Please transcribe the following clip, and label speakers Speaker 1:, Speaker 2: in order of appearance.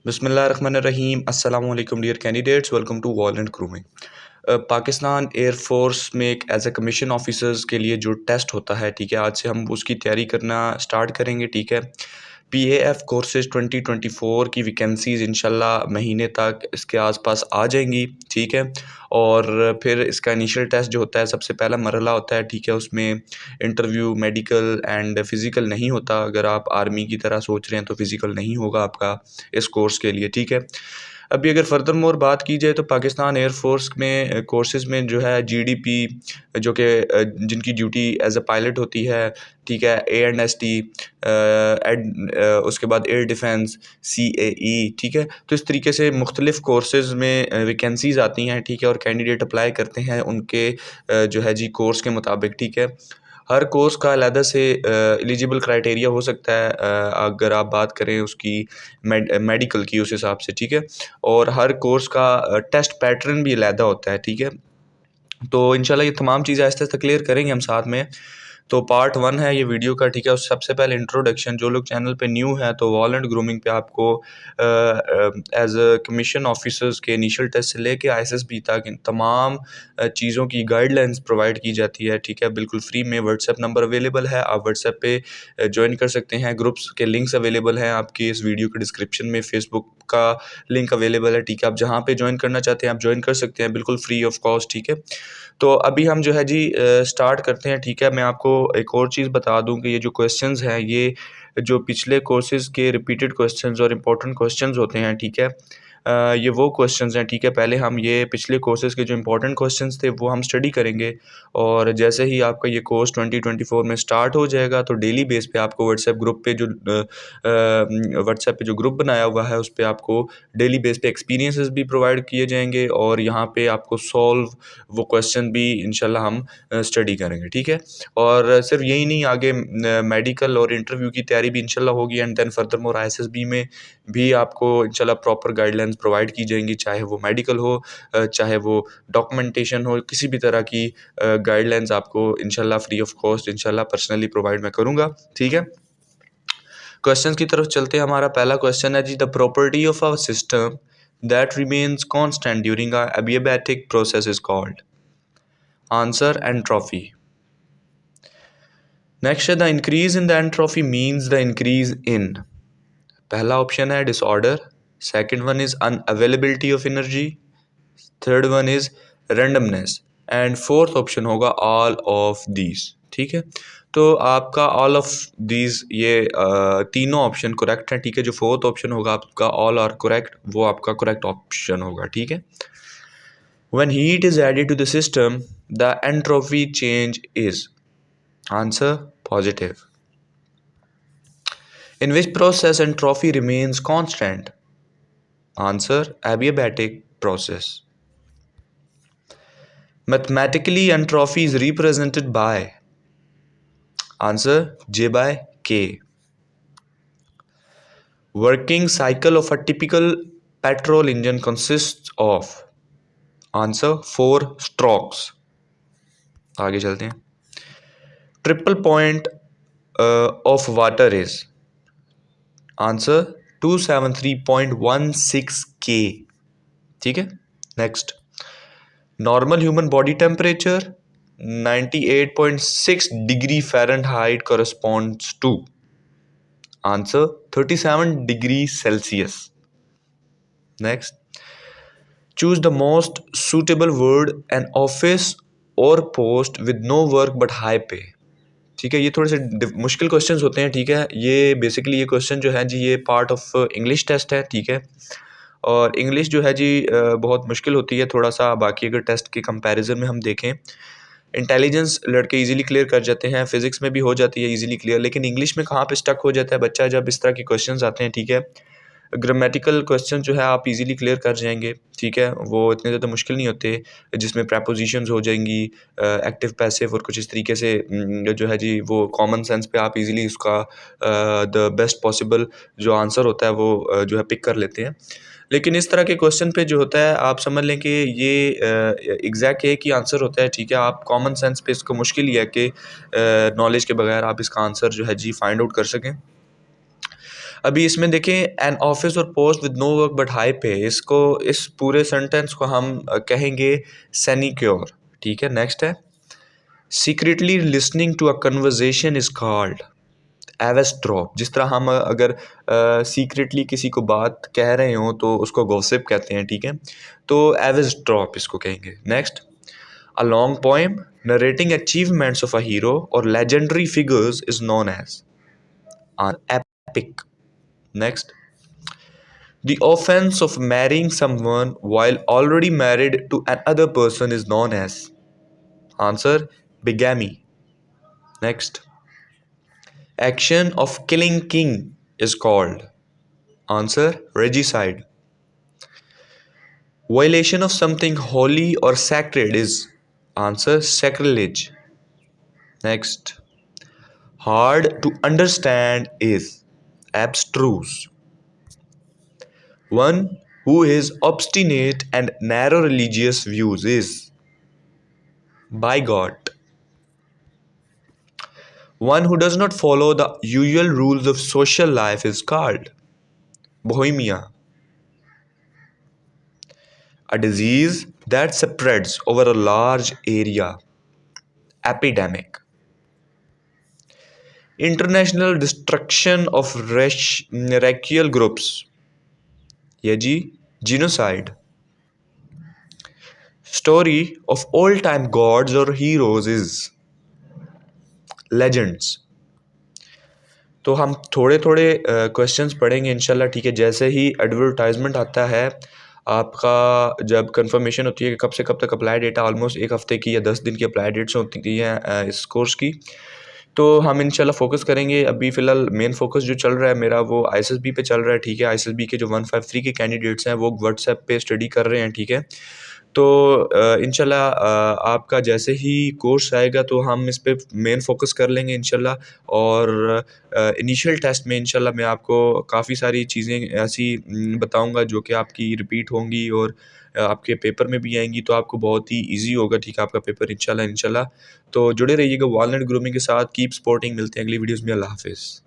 Speaker 1: बिस्मिल्लाहिर्रहमानिर्रहीम अस्सलामु अलैकुम dear candidates, welcome to wall and grooming. Pakistan air force में एक एज ए कमीशन ऑफिसर्स के लिए जो टेस्ट होता है, ठीक है, आज से हम उसकी तैयारी करना स्टार्ट करेंगे। ठीक है, PAF कोर्सेज 2024 की वैकेंसीज़ इंशाल्लाह महीने तक इसके आसपास आ जाएंगी। ठीक है, और फिर इसका इनिशियल टेस्ट जो होता है, सबसे पहला मरहला होता है। ठीक है, उसमें इंटरव्यू, मेडिकल एंड फिज़िकल नहीं होता। अगर आप आर्मी की तरह सोच रहे हैं तो फिज़िकल नहीं होगा आपका इस कोर्स के लिए। ठीक है, अभी अगर फर्दर मोर बात की जाए तो पाकिस्तान एयरफोर्स में कोर्सेज में जो है GDP, जो कि जिनकी ड्यूटी एज अ पायलट होती है, ठीक है, A&ST, उसके बाद एयर डिफेंस, CAE, ठीक है, तो इस तरीके से मुख्तलिफ़ कोर्सेज़ में वैकेंसीज़ आती हैं। ठीक है, और कैंडिडेट अप्लाई करते हैं उनके जो है जी कोर्स के मुताबिक। ठीक है, हर कोर्स का अलहदा से एलिजिबल क्राइटेरिया हो सकता है, अगर आप बात करें उसकी मेडिकल की उस हिसाब से। ठीक है, और हर कोर्स का टेस्ट पैटर्न भी अलहदा होता है। ठीक है, तो इंशाल्लाह ये तमाम चीज़ें आहिस्ता आहिस्ता क्लियर करेंगे हम साथ में। तो पार्ट 1 है ये वीडियो का। ठीक है, उस सबसे पहले इंट्रोडक्शन, जो लोग चैनल पे न्यू है तो वॉल एंड ग्रूमिंग पे आपको एज अ कमीशन ऑफिसर्स के इनिशियल टेस्ट से लेके ISSB तक इन तमाम चीज़ों की गाइडलाइंस प्रोवाइड की जाती है। ठीक है, बिल्कुल फ्री में। व्हाट्सएप नंबर अवेलेबल है, आप व्हाट्सएप पे ज्वाइन कर सकते हैं। ग्रुप्स के लिंक्स अवेलेबल हैं आपकी इस वीडियो के डिस्क्रिप्शन में। फेसबुक का लिंक अवेलेबल है। ठीक है, आप जहाँ पे ज्वाइन करना चाहते हैं आप ज्वाइन कर सकते हैं, बिल्कुल फ्री ऑफ कॉस्ट। ठीक है, तो अभी हम जो है जी स्टार्ट करते हैं। ठीक है, मैं आपको एक और चीज़ बता दूं कि ये जो क्वेश्चंस हैं, ये जो पिछले कोर्सेज़ के रिपीटेड क्वेश्चंस और इम्पोर्टेंट क्वेश्चंस होते हैं। ठीक है, ये वो क्वेश्चंस हैं। ठीक है, पहले हम ये पिछले कोर्सेज़ के जो इम्पोर्टेंट क्वेश्चंस थे वो हम स्टडी करेंगे, और जैसे ही आपका ये कोर्स 2024 में स्टार्ट हो जाएगा तो डेली बेस पे आपको व्हाट्सएप ग्रुप पे जो व्हाट्सएप पे जो ग्रुप बनाया हुआ है उस पे आपको डेली बेस पे एक्सपीरियंसेस भी प्रोवाइड किए जाएंगे, और यहाँ पे आपको सॉल्व वो क्वेश्चन भी इंशाल्लाह हम स्टडी करेंगे। ठीक है, और सिर्फ यही नहीं, आगे मेडिकल और इंटरव्यू की तैयारी भी इंशाल्लाह होगी, and then further more ISSB में भी आपको इंशाल्लाह प्रॉपर गाइडलाइंस प्रोवाइड की जाएंगी, चाहे वो मेडिकल हो, चाहे वो डॉक्यूमेंटेशन हो, किसी भी तरह की गाइडलाइंस आपको इंशाल्लाह फ्री ऑफ कॉस्ट इंशाल्लाह पर्सनली प्रोवाइड मैं करूँगा। ठीक है, क्वेश्चन की तरफ चलते हैं। हमारा पहला क्वेश्चन है जी, the property of a system that remains constant during a adiabatic process is called. Answer, entropy. Next है, the increase in the entropy means the increase in. पहला ऑप्शन है disorder, second one is unavailability of energy, third one is randomness, and fourth option होगा all of these. ठीक है, तो आपका all of these, ये तीनों ऑप्शन करेक्ट हैं। ठीक है, जो फोर्थ ऑप्शन होगा आपका ऑल आर करेक्ट, वो आपका करेक्ट ऑप्शन होगा। ठीक है, when heat is added to the system the entropy change is. Answer, positive. In which process entropy remains constant. Answer, adiabatic process. Mathematically, entropy is represented by। Answer, J by K. Working cycle of a typical petrol engine consists of। Answer, 4 strokes. आगे चलते हैं। Triple point of water is. Answer, 273.16 K। ठीक है, next. Normal human body temperature 98.6 degree Fahrenheit corresponds to। Answer, 37 degree Celsius. Next, choose the most suitable word an office और post with no work but high pay. ठीक है, ये थोड़े से मुश्किल questions होते हैं। ठीक है, ये बेसिकली ये क्वेश्चन जो है जी, ये पार्ट ऑफ इंग्लिश टेस्ट है। ठीक है, और इंग्लिश जो है जी बहुत मुश्किल होती है थोड़ा सा, बाकी अगर टेस्ट के कंपैरिजन में हम देखें, इंटेलिजेंस लड़के इजीली क्लियर कर जाते हैं, फिजिक्स में भी हो जाती है इजीली क्लियर, लेकिन इंग्लिश में कहाँ पे स्टक हो जाता है बच्चा जब इस तरह के क्वेश्चंस आते हैं। ठीक है, ग्रामेटिकल क्वेश्चन जो है आप इजीली क्लियर कर जाएंगे। ठीक है, वो इतने ज़्यादा मुश्किल नहीं होते, जिसमें प्रपोजिशंस हो जाएंगी, एक्टिव पैसिव और कुछ इस तरीके से जो है जी, वो कॉमन सेंस पे आप इजीली उसका द बेस्ट पॉसिबल जो आंसर होता है वो जो है पिक कर लेते हैं। लेकिन इस तरह के क्वेश्चन पे जो होता है, आप समझ लें कि ये एग्जैक्ट एक ही आंसर होता है। ठीक है, आप कॉमन सेंस पे इसको मुश्किल ही है कि नॉलेज के बगैर आप इसका आंसर जो है जी फाइंड आउट कर सकें। अभी इसमें देखें, एन ऑफिस और post with no work but high pay, इसको इस पूरे सेंटेंस को हम कहेंगे सेनिक्योर। ठीक है, नेक्स्ट है secretly listening to a conversation is called eavesdrop. जिस तरह हम अगर सीक्रेटली किसी को बात कह रहे हो तो उसको गॉसिप कहते हैं। ठीक है, तो एवेस्ट्रॉप इसको कहेंगे। Next, a long poem narrating achievements of a hero or legendary figures is known as an epic. Next, the offense of marrying someone while already married to another person is known as answer bigamy. Next, action of killing king is called answer regicide. Violation of something holy or sacred is answer sacrilege. Next, hard to understand is abstruse. One who is obstinate and narrow religious views is bigot. One who does not follow the usual rules of social life is called bohemia. A disease that spreads over a large area, epidemic. International destruction of racial groups, ये जी genocide. Story of old-time gods or heroes is legends. तो हम थोड़े थोड़े questions पढ़ेंगे इंशाल्लाह। ठीक है, जैसे ही एडवर्टाइजमेंट आता है आपका, जब कंफर्मेशन होती है कि कब से कब तक अप्लाई डेट है, ऑलमोस्ट एक हफ़्ते की या 10 दिन की अप्लाई डेट्स होती हैं इस कोर्स की, तो हम इंशाल्लाह फोकस करेंगे। अभी फ़िलहाल मेन फोकस जो चल रहा है मेरा वो आईएसएसबी पे चल रहा है। ठीक है, आईएसएसबी के जो 153 के कैंडिडेट्स हैं वो व्हाट्सएप पे स्टडी कर रहे हैं। ठीक है, तो इंशाल्लाह आपका जैसे ही कोर्स आएगा तो हम इस पे मेन फोकस कर लेंगे इंशाल्लाह। और इनिशियल टेस्ट में इंशाल्लाह मैं आपको काफ़ी सारी चीज़ें ऐसी बताऊंगा जो कि आपकी रिपीट होंगी और आपके पेपर में भी आएंगी, तो आपको बहुत ही इजी होगा। ठीक है, आपका पेपर इंशाल्लाह। तो जुड़े रहिएगा वॉलनट ग्रूमिंग के साथ। Keep supporting. मिलते हैं अगली वीडियोज़ में। अल्लाह हाफिज़।